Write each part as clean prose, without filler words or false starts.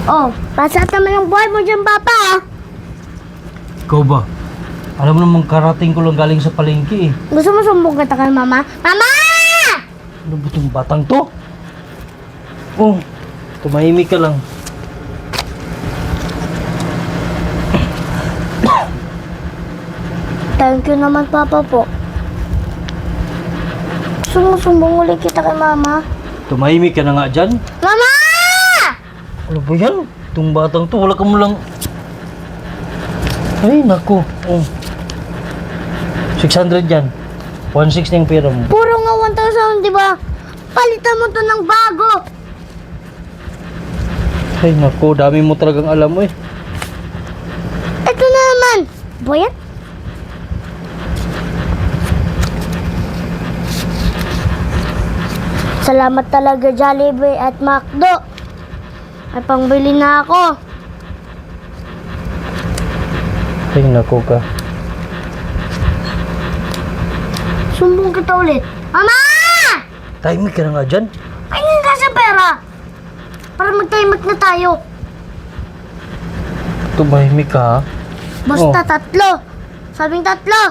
Oh, pasat naman ang buhay mo dyan, Papa, ah. Ikaw ba? Alam mo namang karating ko lang galing sa palengke eh. Gusto mo sumbong kita kay Mama? Mama! Ano ba itong batang to? Oh, tumahimik ka lang. Thank you naman, Papa po. Gusto mo sumbong ulit kita kay Mama? Tumahimik ka na nga dyan. Mama! Ano ba yan? Itong batang to, wala ka mo lang... Ay, naku. Oh. 600 yan. 160 yung pera mo. Puro nga 1,000, di ba? Palitan mo to ng bago. Ay, naku. Dami mo talagang alam mo eh. Ito na naman. Boyat? Salamat talaga, Jollibee at McDo. Ay, pangbili na ako. Ay, naku ka. Sumbong kita ulit. Mama! Tahimik ka na nga dyan. Pahingin ka sa pera. Para mag-timing na tayo. Tumahimik ka ha. Basta Oh. tatlo. Sabing tatlo.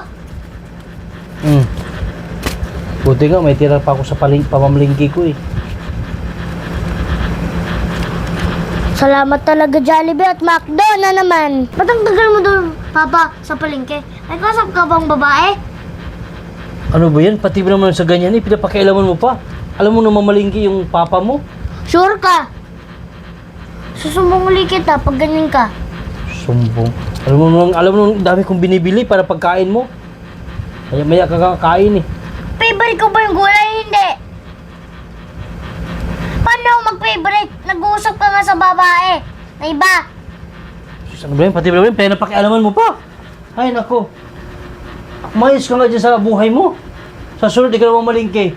Buti nga, may tira pa ako sa pamamalingki ko eh. Salamat talaga, Jollibee at McDo na naman. Ba't ang tagal mo doon, Papa, sa palengke? May kasap ka bang babae? Ano ba yan? Pati ba naman sa ganyan eh, pinapakialaman mo pa. Alam mo naman malingki yung papa mo. Sure ka? Susumbong ulit kita pag ganyan ka. Sumbong. Alam mo naman, dami kong binibili para pagkain mo. Maya ka kakain eh. Favorite ko ba yung gulay? Hindi. Paano ako mag-favorite? Nag-uusap ka nga sa babae. Na iba. Sus, ano ba yan? Pati ba naman, pinapakialaman mo pa. Ay, nako. Mayos ka nga dyan sa buhay mo. Sa sunod, di ka naman malingki.